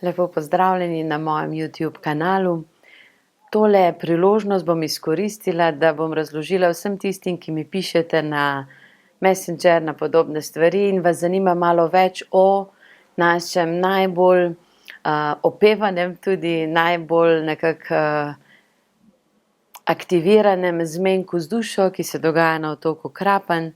Lepo pozdravljeni na mojem YouTube kanalu. Tole priložnost bom izkoristila, da bom razložila vsem tistim, ki mi pišete na Messenger, na podobne stvari in vas zanima malo več o našem najbolj opevanem, tudi najbolj nekako aktiviranem zmenku z dušo, ki se dogaja na otoku Krapanj.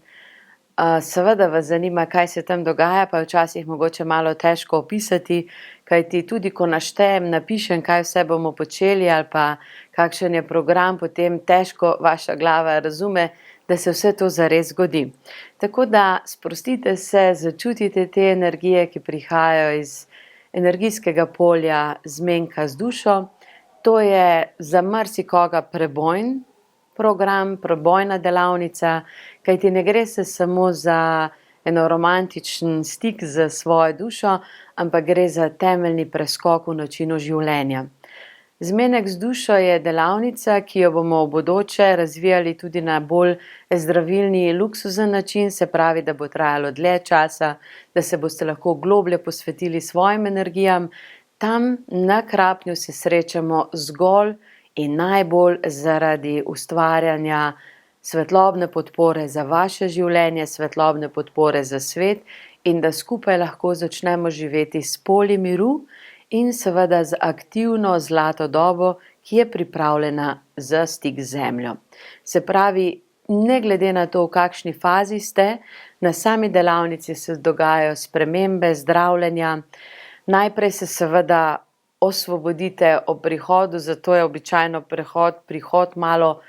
Seveda vas zanima, kaj se tam dogaja, pa je včasih mogoče malo težko opisati, kajti tudi ko naštejem, napišem, kaj vse bomo počeli ali pa kakšen je program, potem težko vaša glava razume, da se vse to zares zgodi. Tako da sprostite se, začutite te energije, ki prihajajo iz energijskega polja zmenka z dušo. To je za marsikoga prebojen program, prebojna delavnica, kajti ne gre se samo za eno romantičen stik z svojo dušo, ampak gre za temeljni preskok v načinu življenja. Zmenek z dušo je delavnica, ki jo bomo v bodoče razvijali tudi na bolj zdravilni, luksuzen način, se pravi, da bo trajalo dlje časa, da se boste lahko globlje posvetili svojim energijam. Tam na Krapnju se srečamo zgolj in najbolj zaradi ustvarjanja svetlobne podpore za vaše življenje, svetlobne podpore za svet in da skupaj lahko začnemo živeti s polji miru in seveda z aktivno zlato dobo, ki je pripravljena za stik z zemljo. Se pravi, ne glede na to, v kakšni fazi ste, na sami delavnici se dogajajo spremembe, zdravljenja. Najprej se seveda osvobodite ob prihodu, zato je običajno prihod malo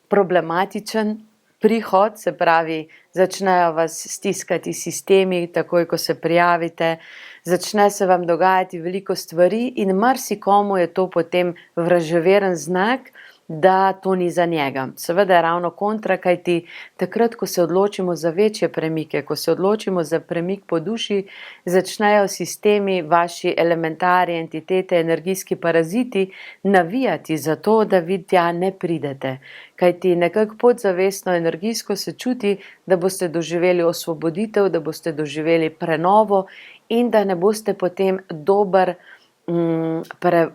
problematičen. Prihod, se pravi, začnejo vas stiskati sistemi, takoj ko se prijavite, začne se vam dogajati veliko stvari in marsikomu je to potem vraževeren znak, da to ni za njega. Seveda je ravno kontra, kajti takrat, ko se odločimo za večje premike, ko se odločimo za premik po duši, začnejo sistemi, vaši elementarji, entitete, energijski paraziti navijati za to, da vi tja ne pridete. Kajti nekako podzavestno energijsko se čuti, da boste doživeli osvoboditev, da boste doživeli prenovo in da ne boste potem dober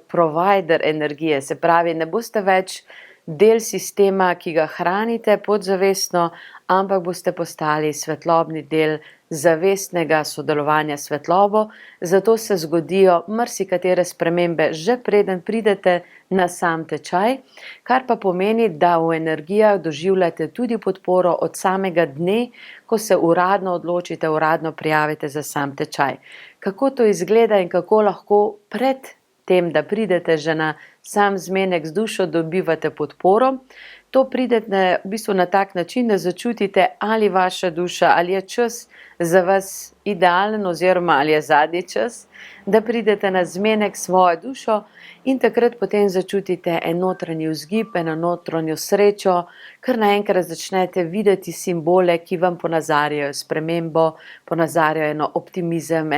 provider energije, se pravi, ne boste več del sistema, ki ga hranite podzavestno, ampak boste postali svetlobni del zavestnega sodelovanja s svetlobo, zato se zgodijo marsikatere spremembe že preden pridete na sam tečaj, kar pa pomeni, da v energijah doživljate tudi podporo od samega dne, ko se uradno odločite, uradno prijavite za sam tečaj. Kako to izgleda in kako lahko pred tem, da pridete že na sam zmenek z dušo, dobivate podporo? To pridete v bistvu na tak način, da začutite, ali vaša duša, ali je čas za vas idealen oziroma ali je zadnji čas, da pridete na zmenek svojo dušo in takrat potem začutite en notranji vzgib, eno notranjo srečo, ker naenkrat začnete videti simbole, ki vam ponazarjajo spremembo, ponazarjajo eno optimizem,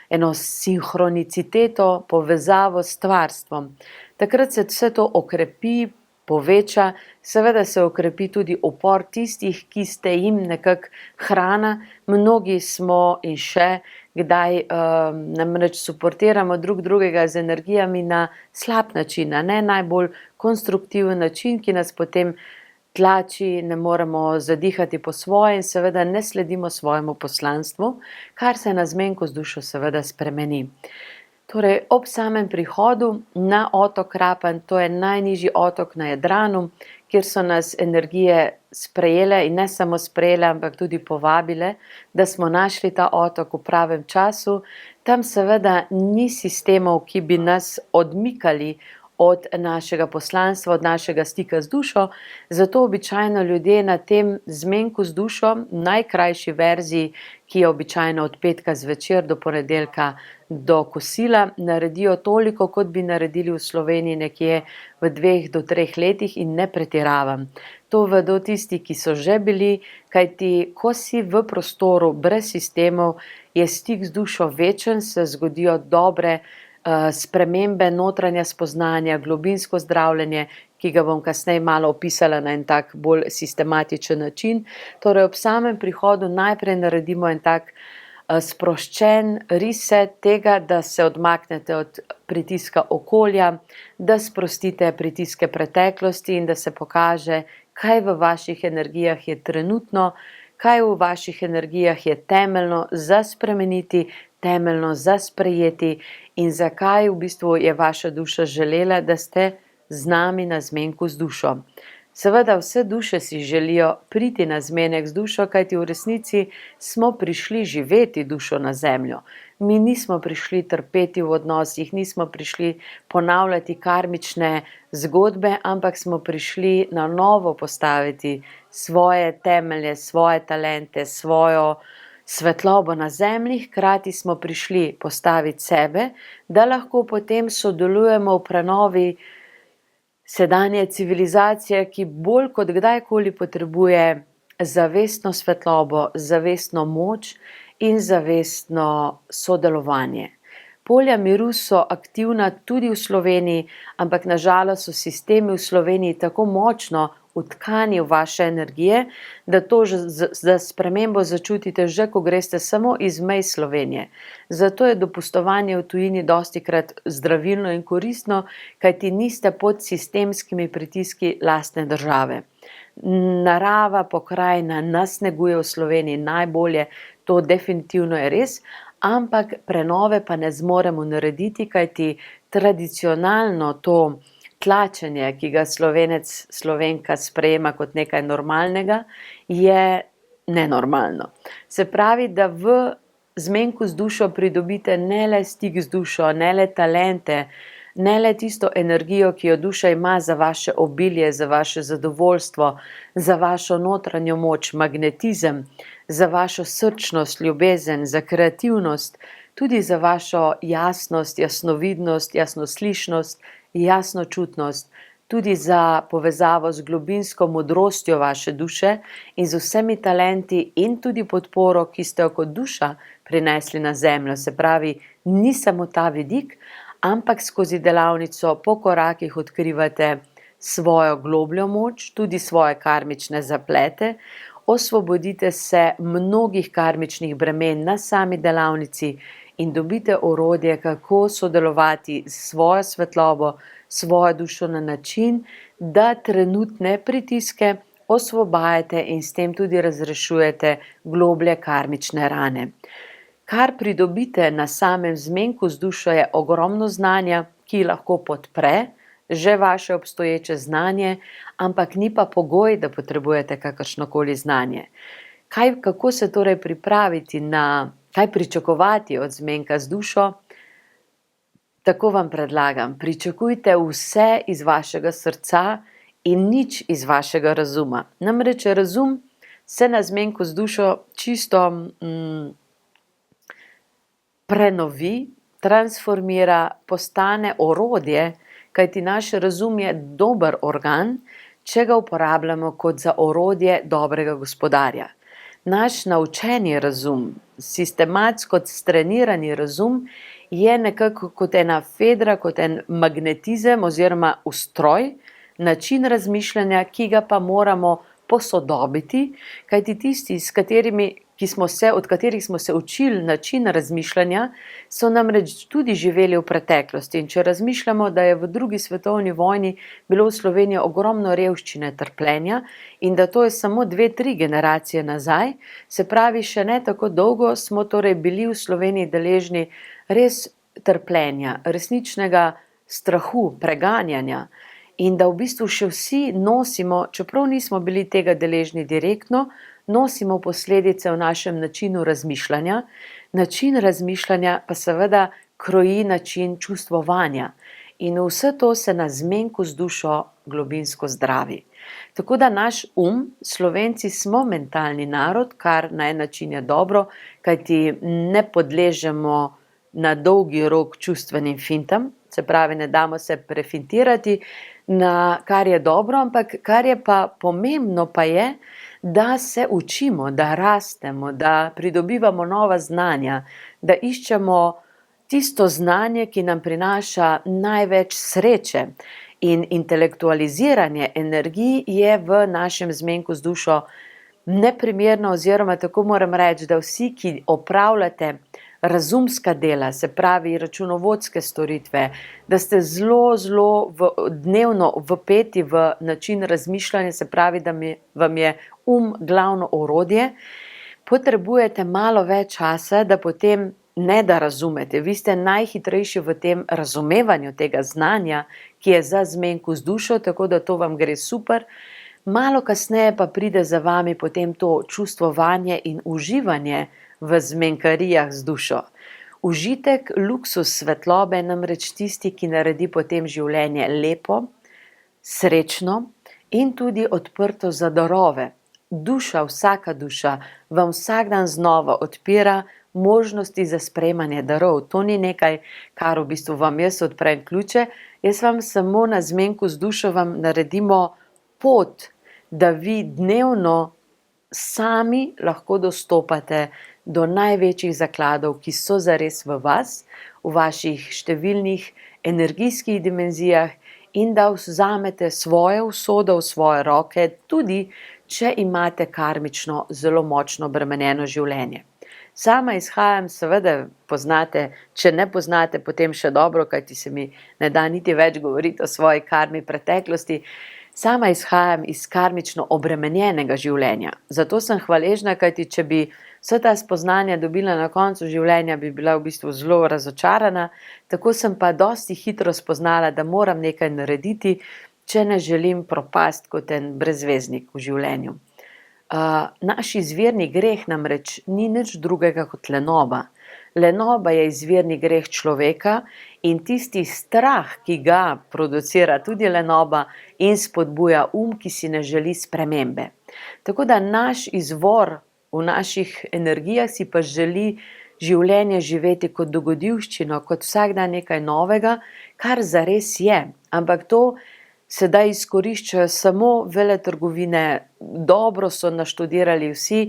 eno sinhroniciteto, povezavo s stvarstvom. Takrat se vse to okrepi, poveča, seveda se okrepi tudi upor tistih, ki ste jim nekako hrana. Mnogi smo in še kdaj namreč suportiramo drug drugega z energijami na slab način, ne najbolj konstruktiven način, ki nas potem tlači, ne moremo zadihati po svoje in seveda ne sledimo svojemu poslanstvu, kar se na zmenku z dušo seveda spremeni. Torej, ob samem prihodu na otok Krapanj, to je najnižji otok na Jadranu, kjer so nas energije sprejele in ne samo sprejele, ampak tudi povabile, da smo našli ta otok v pravem času. Tam seveda ni sistemov, ki bi nas odmikali od našega poslanstva, od našega stika z dušo, zato običajno ljudje na tem zmenku z dušo, najkrajši verziji, ki je običajno od petka zvečer do ponedeljka do kosila, naredijo toliko, kot bi naredili v Sloveniji nekje v 2 do 3 letih in ne pretiravam. To vedo tisti, ki so že bili, kajti ko si v prostoru brez sistemov, je stik z dušo večen, se zgodijo dobre spremembe, notranja spoznanja, globinsko zdravljenje, ki ga bom kasneje malo opisala na en tak bolj sistematičen način. Torej ob samem prihodu najprej naredimo en tak sproščen reset tega, da se odmaknete od pritiska okolja, da sprostite pritiske preteklosti in da se pokaže, kaj v vaših energijah je trenutno, kaj v vaših energijah je temeljno za spremeniti, temeljno za sprejeti in zakaj v bistvu je vaša duša želela, da ste z nami na zmenku z dušo. Seveda vse duše si želijo priti na zmenek z dušo, kajti v resnici smo prišli živeti dušo na zemljo. Mi nismo prišli trpeti v odnosih, nismo prišli ponavljati karmične zgodbe, ampak smo prišli na novo postaviti svoje temelje, svoje talente, svojo svetlobo na zemlji, hkrati smo prišli postaviti sebe, da lahko potem sodelujemo v prenovi sedanje civilizacije, ki bolj kot kdajkoli potrebuje zavestno svetlobo, zavestno moč in zavestno sodelovanje. Polja miru so aktivna tudi v Sloveniji, ampak na žalost so sistemi v Sloveniji tako močno vtkani v vaše energije, da to za spremembo začutite že, ko greste samo iz mej Slovenije. Zato je dopustovanje v tujini dostikrat zdravilno in koristno, kajti niste pod sistemskimi pritiski lastne države. Narava, pokrajina nas neguje v Sloveniji najbolje, to definitivno je res, ampak prenove pa ne zmoremo narediti, kajti tradicionalno to tlačenje, ki ga Slovenec, Slovenka sprejema kot nekaj normalnega, je nenormalno. Se pravi, da v zmenku z dušo pridobite ne le stik z dušo, ne le talente, ne le tisto energijo, ki jo duša ima za vaše obilje, za vaše zadovoljstvo, za vašo notranjo moč, magnetizem, za vašo srčnost, ljubezen, za kreativnost, tudi za vašo jasnost, jasnovidnost, jasnoslišnost, jasnočutnost, tudi za povezavo z globinsko modrostjo vaše duše in z vsemi talenti in tudi podporo, ki ste jo kot duša prinesli na zemljo. Se pravi, ni samo ta vidik, ampak skozi delavnico po korakih odkrivate svojo globljo moč, tudi svoje karmične zaplete, osvobodite se mnogih karmičnih bremen na sami delavnici in dobite orodje, kako sodelovati s svojo svetlobo, svojo dušo na način, da trenutne pritiske osvobajate in s tem tudi razrešujete globlje karmične rane. Kar pridobite na samem zmenku z dušo je ogromno znanja, ki lahko podpre že vaše obstoječe znanje, ampak ni pa pogoj, da potrebujete kakršnokoli znanje. Kako se torej pripraviti na, kaj pričakovati od zmenka z dušo? Tako vam predlagam, pričakujte vse iz vašega srca in nič iz vašega razuma. Namreč razum se na zmenku z dušo čisto prenovi, transformira, postane orodje, kajti naš razum je dober organ, če ga uporabljamo kot za orodje dobrega gospodarja. Naš naučeni razum, sistematsko strenirani razum, je nekako kot ena fedra, kot en magnetizem oziroma ustroj, način razmišljanja, ki ga pa moramo posodobiti, kajti tisti, od katerih smo se učili način razmišljanja, so namreč tudi živeli v preteklosti. In če razmišljamo, da je v drugi svetovni vojni bilo v Sloveniji ogromno revščine, trpljenja in da to je samo 2-3 generacije nazaj, se pravi, še ne tako dolgo smo torej bili v Sloveniji deležni res trpljenja, resničnega strahu, preganjanja. In da v bistvu še vsi nosimo, čeprav nismo bili tega deležni direktno, nosimo posledice v našem načinu razmišljanja. Način razmišljanja pa seveda kroji način čustvovanja. In vse to se na zmenku z dušo globinsko zdravi. Tako da naš Slovenci smo mentalni narod, kar na en način je dobro, kajti ne podležemo na dolgi rok čustvenim fintam, se pravi, ne damo se prefintirati, kar je dobro, ampak kar je pa pomembno pa je, da se učimo, da rastemo, da pridobivamo nova znanja, da iščemo tisto znanje, ki nam prinaša največ sreče. In intelektualiziranje energij je v našem zmenku z dušo neprimerno, oziroma tako moram reči, da vsi, ki opravljate razumska dela, se pravi računovodske storitve, da ste zelo dnevno vpeti v način razmišljanja, se pravi, da vam je glavno orodje, potrebujete malo več časa, da potem ne da razumete. Vi ste najhitrejši v tem razumevanju tega znanja, ki je za zmenku z dušo, tako da to vam gre super. Malo kasneje pa pride za vami potem to čustvovanje in uživanje v zmenkarijah z dušo. Užitek, luksus svetlobe je namreč tisti, ki naredi potem življenje lepo, srečno in tudi odprto za darove. Duša, vsaka duša vam vsak dan znova odpira možnosti za sprejemanje darov. To ni nekaj, kar v bistvu vam jaz odprem ključe, jaz vam samo na zmenku z dušo vam naredimo pot, da vi dnevno sami lahko dostopate do največjih zakladov, ki so zares v vas, v vaših številnih energijskih dimenzijah, in da vzamete svojo usodo v svoje roke, tudi če imate karmično zelo močno obremenjeno življenje. Sama izhajam, seveda poznate, če ne poznate, potem še dobro, kajti se mi ne da niti več govoriti o svoji karmi preteklosti. Sama izhajam iz karmično obremenjenega življenja. Zato sem hvaležna, kajti če bi vsa ta spoznanja dobila na koncu življenja, bi bila v bistvu zelo razočarana. Tako sem pa dosti hitro spoznala, da moram nekaj narediti, če ne želim propasti kot en brezveznik v življenju. Naš izvirni greh namreč ni nič drugega kot lenoba. Lenoba je izvirni greh človeka in tisti strah, ki ga producira tudi lenoba in spodbuja ki si ne želi spremembe. Tako da naš izvor v naših energijah si pa želi življenje živeti kot dogodivščino, kot vsak dan nekaj novega, kar zares je. Ampak to sedaj izkoriščajo samo veletrgovine, dobro so naštudirali vsi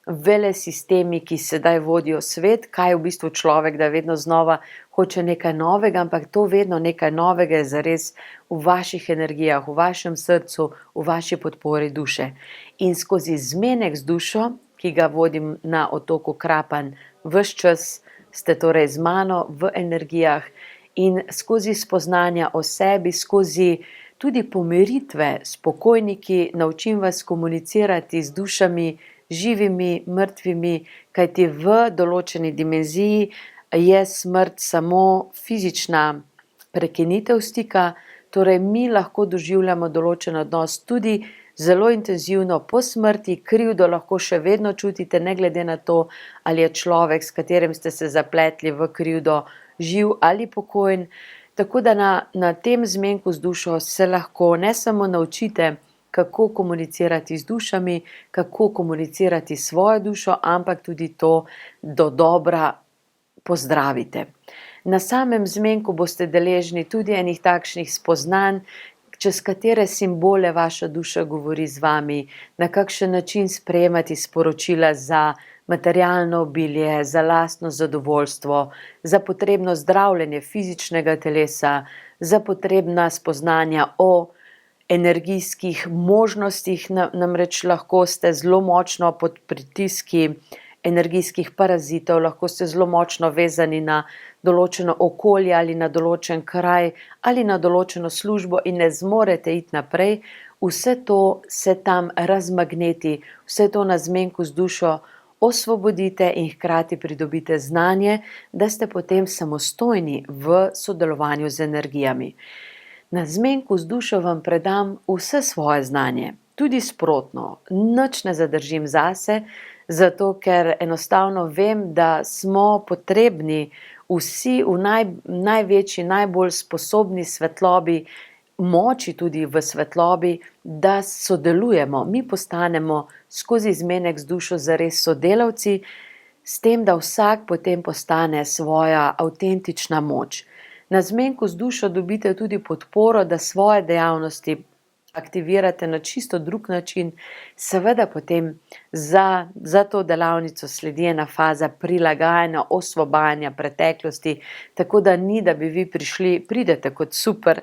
velesistemi, ki sedaj vodijo svet, kaj v bistvu človek, da vedno znova hoče nekaj novega, ampak to vedno nekaj novega je zares v vaših energijah, v vašem srcu, v vaši podpori duše. In skozi zmenek z dušo, ki ga vodim na otoku Krapanj, ves čas ste torej z mano v energijah in skozi spoznanja o sebi, skozi tudi pomiritve s pokojniki, naučim vas komunicirati z dušami, živimi, mrtvimi, kajti v določeni dimenziji je smrt samo fizična prekinitev stika, torej mi lahko doživljamo določen odnos tudi zelo intenzivno po smrti, krivdo lahko še vedno čutite, ne glede na to, ali je človek, s katerim ste se zapletli v krivdo, živ ali pokojen. Tako da na tem zmenku z dušo se lahko ne samo naučite, kako komunicirati z dušami, kako komunicirati s svojo dušo, ampak tudi to do dobra pozdravite. Na samem zmenku boste deležni tudi enih takšnih spoznanj, čez katere simbole vaša duša govori z vami, na kakšen način sprejemati sporočila za materialno obilje, za lastno zadovoljstvo, za potrebno zdravljenje fizičnega telesa, za potrebna spoznanja o energijskih možnostih, namreč lahko ste zelo močno pod pritiski energijskih parazitov, lahko ste zelo močno vezani na določeno okolje ali na določen kraj ali na določeno službo in ne zmorete iti naprej. Vse to se tam razmagneti, vse to na zmenku z dušo osvobodite in hkrati pridobite znanje, da ste potem samostojni v sodelovanju z energijami. Na zmenku z dušo vam predam vse svoje znanje, tudi sprotno, nič ne zadržim zase, zato ker enostavno vem, da smo potrebni vsi v največji, najbolj sposobni svetlobi, moči tudi v svetlobi, da sodelujemo. Mi postanemo skozi zmenek z dušo zares sodelavci, s tem, da vsak potem postane svoja avtentična moč. Na zmenku z dušo dobite tudi podporo, da svoje dejavnosti aktivirate na čisto drug način, seveda potem za to delavnico sledi ena faza prilagajanja, osvobajanja preteklosti, tako da ni, da bi vi pridete kot super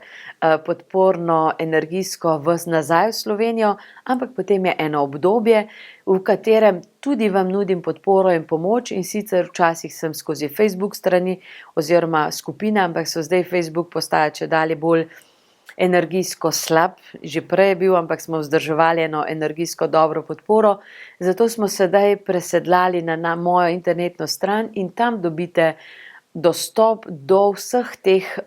podporno energijsko nazaj v Slovenijo, ampak potem je eno obdobje, v katerem tudi vam nudim podporo in pomoč, in sicer včasih sem skozi Facebook strani oziroma skupine, ampak so zdaj Facebook postaja čedalje bolj energijsko slab, že prej je bil, ampak smo vzdrževali eno energijsko dobro podporo, zato smo sedaj presedlali na mojo internetno stran in tam dobite dostop do vseh teh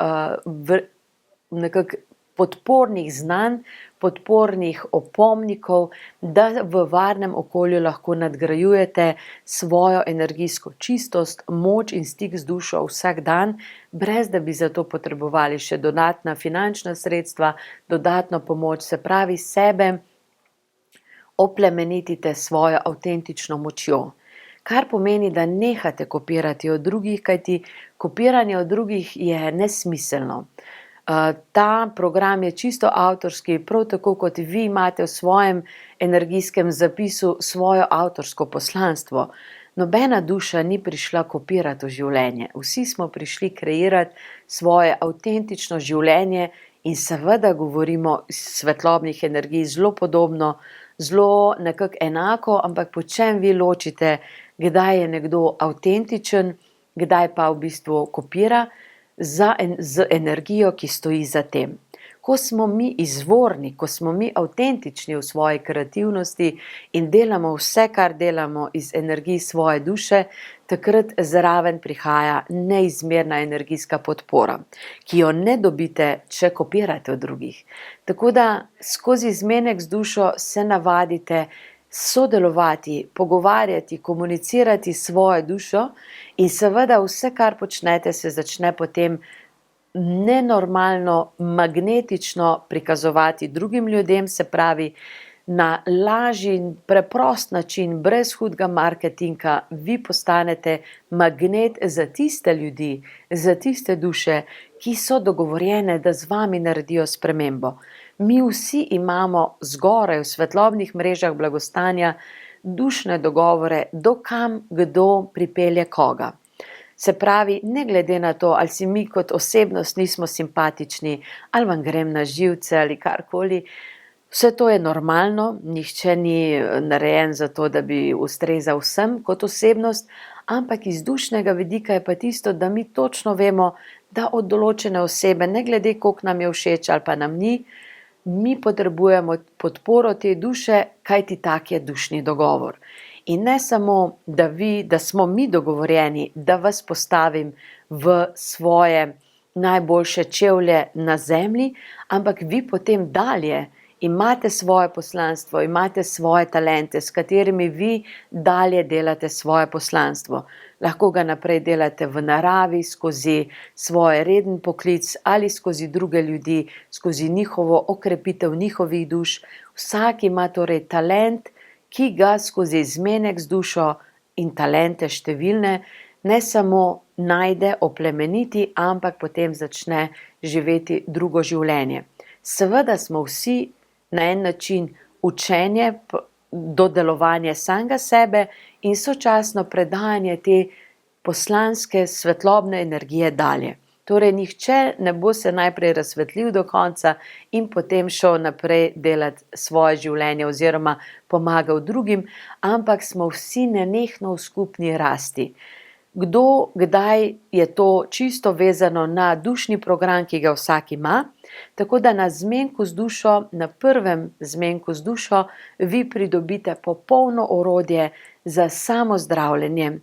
nekako podpornih znanj, podpornih opomnikov, da v varnem okolju lahko nadgrajujete svojo energijsko čistost, moč in stik z dušo vsak dan, brez da bi za to potrebovali še dodatna finančna sredstva, dodatno pomoč, se pravi sebe oplemenitite svojo avtentično močjo. Kar pomeni, da nehate kopirati od drugih, kajti kopiranje od drugih je nesmiselno. Ta program je čisto avtorski, prav tako kot vi imate v svojem energijskem zapisu svojo avtorsko poslanstvo. Nobena duša ni prišla kopirati v življenje. Vsi smo prišli kreirati svoje avtentično življenje in seveda govorimo iz svetlobnih energij zelo podobno, zelo nekako enako, ampak po čem vi ločite, kdaj je nekdo avtentičen, kdaj pa v bistvu kopira, z energijo, ki stoji za tem. Ko smo mi izvorni, ko smo mi avtentični v svoji kreativnosti in delamo vse, kar delamo iz energij svoje duše, takrat zraven prihaja neizmerna energijska podpora, ki jo ne dobite, če kopirate od drugih. Tako da skozi zmenek z dušo se navadite sodelovati, pogovarjati, komunicirati svojo dušo in seveda vse, kar počnete, se začne potem nenormalno, magnetično prikazovati drugim ljudem, se pravi na lažji in preprost način, brez hudega marketinga, vi postanete magnet za tiste ljudi, za tiste duše, ki so dogovorjene, da z vami naredijo spremembo. Mi vsi imamo zgoraj v svetlobnih mrežah blagostanja dušne dogovore, do kam kdo pripelje koga. Se pravi, ne glede na to, ali si mi kot osebnost nismo simpatični, ali vam grem na živce ali karkoli, vse to je normalno, nihče ni narejen za to, da bi ustrezal vsem kot osebnost, ampak iz dušnega vidika je pa tisto, da mi točno vemo, da od določene osebe, ne glede koliko nam je všeč ali pa nam ni, mi potrebujemo podporo te duše, kajti tak je dušni dogovor. In ne samo, da smo mi dogovorjeni, da vas postavim v svoje najboljše čevlje na zemlji, ampak vi potem dalje imate svoje poslanstvo, imate svoje talente, s katerimi vi dalje delate svoje poslanstvo. Lahko ga naprej delate v naravi, skozi svoj reden poklic ali skozi druge ljudi, skozi njihovo okrepitev njihovih duš. Vsak ima torej talent, ki ga skozi zmenek z dušo in talente številne ne samo najde, oplemeniti, ampak potem začne živeti drugo življenje. Seveda smo vsi na en način učenje, dodelovanje samega sebe in sočasno predajanje te poslanske svetlobne energije dalje. Torej, nihče ne bo se najprej razsvetlil do konca in potem šel naprej delati svoje življenje oziroma pomagal drugim, ampak smo vsi nenehno v skupni rasti. Kdo, kdaj je to čisto vezano na dušni program, ki ga vsak ima, tako da na zmenku z dušo, na prvem zmenku z dušo, vi pridobite popolno orodje za samozdravljenje,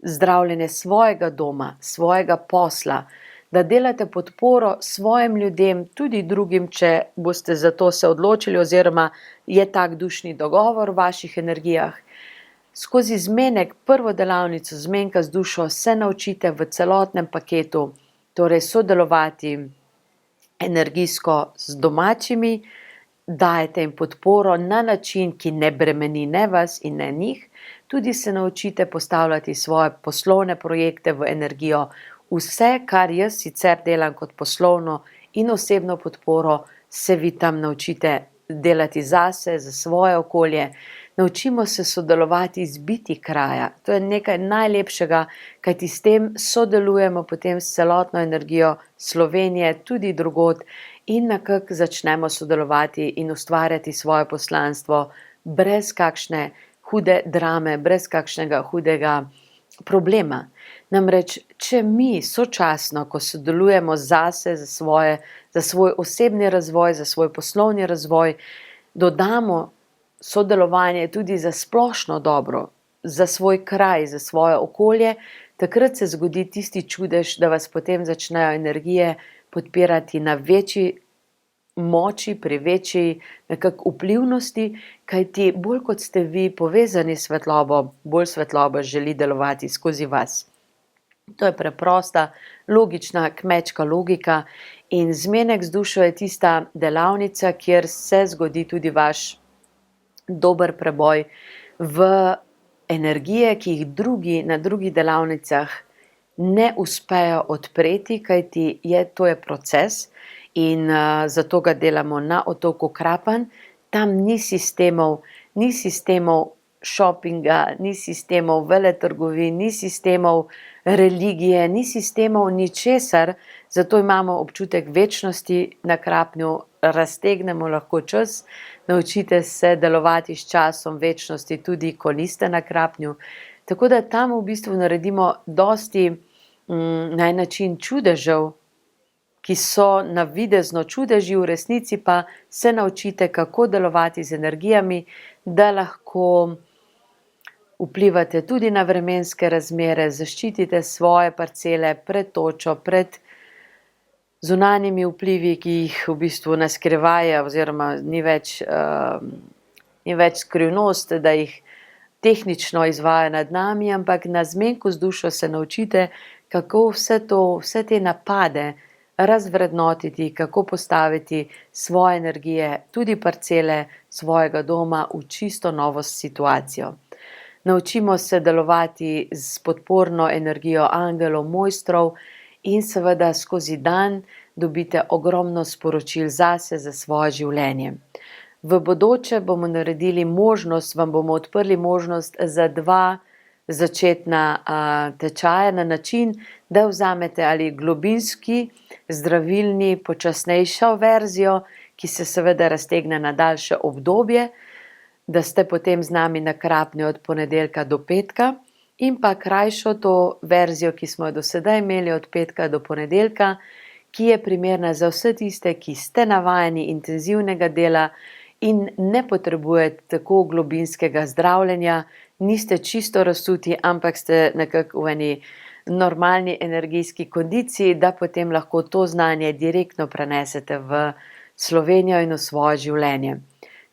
zdravljenje svojega doma, svojega posla, da delate podporo svojim ljudem, tudi drugim, če boste za to se odločili oziroma je tak dušni dogovor v vaših energijah. Skozi zmenek, prvo delavnico zmenka z dušo se naučite v celotnem paketu, torej sodelovati energijsko z domačimi, dajete jim podporo na način, ki ne bremeni ne vas in ne njih, tudi se naučite postavljati svoje poslovne projekte v energijo. Vse, kar jaz sicer delam kot poslovno in osebno podporo, se vi tam naučite delati zase, za svoje okolje. Naučimo se sodelovati z biti kraja. To je nekaj najlepšega, kajti s tem sodelujemo potem s celotno energijo Slovenije, tudi drugod, in nekako začnemo sodelovati in ustvarjati svoje poslanstvo brez kakšne hude drame, brez kakšnega hudega problema. Namreč, če mi sočasno, ko sodelujemo zase, za svoj osebni razvoj, za svoj poslovni razvoj, dodamo sodelovanje tudi za splošno dobro, za svoj kraj, za svoje okolje, takrat se zgodi tisti čudež, da vas potem začnejo energije podpirati na večji moči, pri večji nekako vplivnosti, kajti bolj kot ste vi povezani s svetlobo, bolj svetloba želi delovati skozi vas. To je preprosta, logična, kmečka logika in zmenek z dušo je tista delavnica, kjer se zgodi tudi vaš dober preboj v energije, ki jih drugi na drugih delavnicah ne uspejo odpreti, kajti to je proces in zato ga delamo na otoku Krapanj. Tam ni sistemov šopinga, ni sistemov veletrgovin, ni sistemov religije, ni sistemov ničesar, zato imamo občutek večnosti na Krapnju, raztegnemo lahko čas, naučite se delovati s časom večnosti tudi, ko niste na Krapnju. Tako da tam v bistvu naredimo dosti na en način čudežev, ki so navidezno čudeži, v resnici pa se naučite, kako delovati z energijami, da lahko vplivate tudi na vremenske razmere, zaščitite svoje parcele pred točo, pred zunanjimi vplivi, ki jih v bistvu ne skrivajo, oziroma ni več skrivnost, da jih tehnično izvaja nad nami, ampak na zmenku z dušo se naučite, kako vse te napade razvrednotiti, kako postaviti svoje energije, tudi parcele svojega doma v čisto novo situacijo. Naučimo se delovati s podporno energijo angelov, mojstrov in seveda skozi dan dobite ogromno sporočil zase, za svoje življenje. V bodoče bomo naredili možnost, vam bomo odprli možnost za 2 začetna tečaja na način, da vzamete ali globinski, zdravilni, počasnejšo verzijo, ki se seveda raztegne na daljše obdobje, da ste potem z nami na Krapnju od ponedeljka do petka, in pa krajšo to verzijo, ki smo jo do sedaj imeli od petka do ponedeljka, ki je primerna za vse tiste, ki ste navajeni intenzivnega dela in ne potrebujete tako globinskega zdravljenja, niste čisto razsuti, ampak ste nekako v eni normalni energijski kondiciji, da potem lahko to znanje direktno prenesete v Slovenijo in v svoje življenje.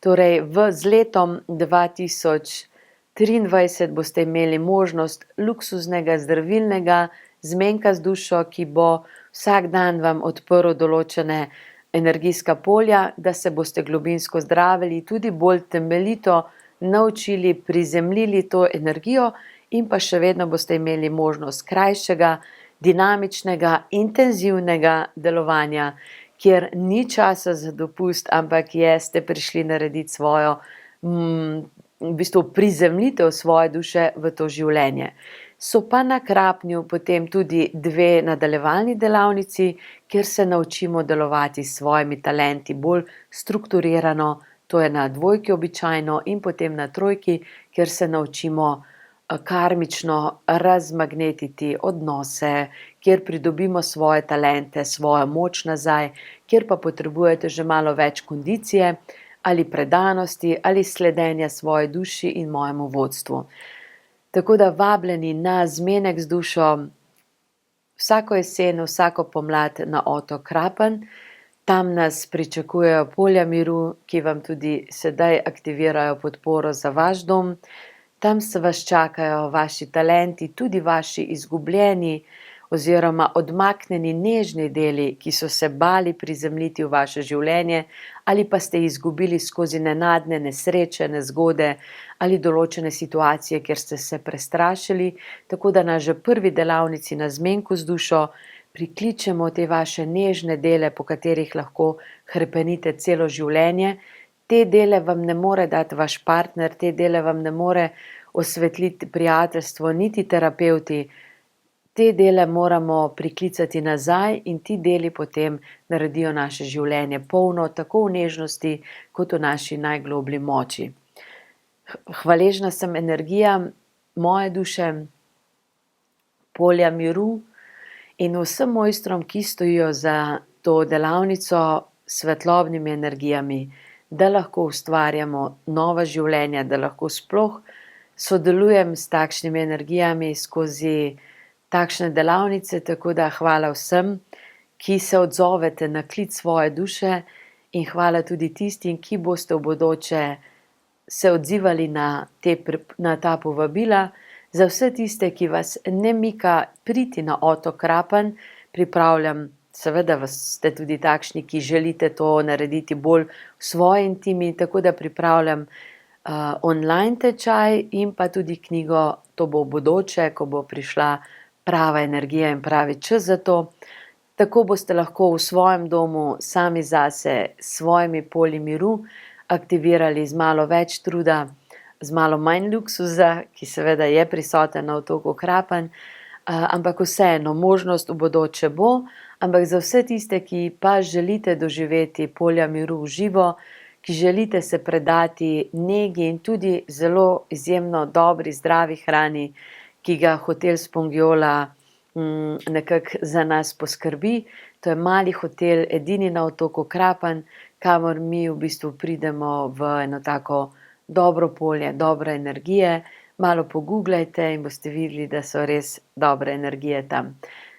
Torej, z letom 2023 boste imeli možnost luksuznega, zdravilnega zmenka z dušo, ki bo vsak dan vam odprl določene energijska polja, da se boste globinsko zdravili, tudi bolj temeljito naučili, prizemljili to energijo in pa še vedno boste imeli možnost krajšega, dinamičnega, intenzivnega delovanja, kjer ni časa za dopust, ampak ste prišli narediti svojo, v bistvu prizemljitev svoje duše v to življenje. So pa na Krapnju potem tudi 2 nadaljevalni delavnici, kjer se naučimo delovati s svojimi talenti bolj strukturirano, to je na 2 običajno in potem na 3, kjer se naučimo karmično razmagnetiti odnose, kjer pridobimo svoje talente, svojo moč nazaj, kjer pa potrebujete že malo več kondicije ali predanosti ali sledenja svoji duši in mojemu vodstvu. Tako da vabljeni na zmenek z dušo vsako jesen, vsako pomlad na otok Krapanj. Tam nas pričakujejo polja miru, ki vam tudi sedaj aktivirajo podporo za vaš dom. Tam se vas čakajo vaši talenti, tudi vaši izgubljeni oziroma odmaknjeni nežni deli, ki so se bali prizemljiti v vaše življenje ali pa ste izgubili skozi nenadne nesreče, nezgode ali določene situacije, kjer ste se prestrašili, tako da na že prvi delavnici na zmenku z dušo prikličemo te vaše nežne dele, po katerih lahko hrepenite celo življenje, Te dele vam ne more dati vaš partner, te dele vam ne more osvetliti prijateljstvo, niti terapevti. Te dele moramo priklicati nazaj in ti deli potem naredijo naše življenje polno, tako v nežnosti, kot v naši najgloblji moči. Hvaležna sem energijam moje duše, polja miru in vsem mojstrom, ki stojijo za to delavnico s svetlobnimi energijami, da lahko ustvarjamo nova življenja, da lahko sploh sodelujem s takšnimi energijami skozi takšne delavnice, tako da hvala vsem, ki se odzovete na klic svoje duše in hvala tudi tistim, ki boste v bodoče se odzivali na ta povabila. Za vse tiste, ki vas ne mika priti na otok Krapanj, pripravljam, seveda ste tudi takšni, ki želite to narediti bolj v svoji intimi, tako da pripravljam online tečaj in pa tudi knjigo, to bo v bodoče, ko bo prišla prava energija in pravi čas za to. Tako boste lahko v svojem domu sami zase s svojimi polji miru aktivirali z malo več truda, z malo manj luksuza, ki seveda je prisoten na otoku Krapanj, ampak vseeno, možnost v bodoče bo, ampak za vse tiste, ki pa želite doživeti polja miru v živo, ki želite se predati negi in tudi zelo izjemno dobri, zdravi hrani, ki ga hotel Spongijola nekako za nas poskrbi. To je mali hotel, edini na otoku Krapanj, kamor mi v bistvu pridemo v eno tako dobro polje, dobre energije. Malo pogooglajte in boste videli, da so res dobre energije tam.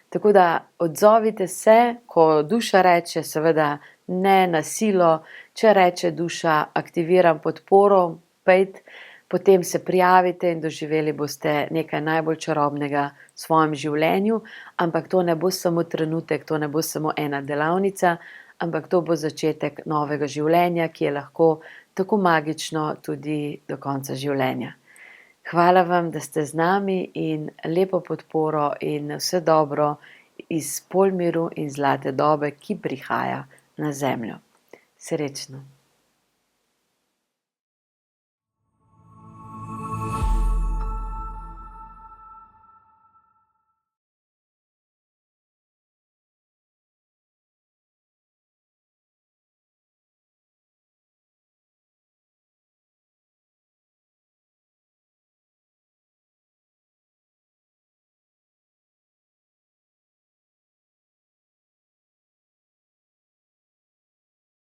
Tako da odzovite se, ko duša reče, seveda ne na silo, če reče duša, aktiviram podporo, potem se prijavite in doživeli boste nekaj najbolj čarobnega v svojem življenju, ampak to ne bo samo trenutek, to ne bo samo ena delavnica, ampak to bo začetek novega življenja, ki je lahko tako magično tudi do konca življenja. Hvala vam, da ste z nami in lepo podporo in vse dobro iz polj miru in zlate dobe, ki prihaja na zemljo. Srečno!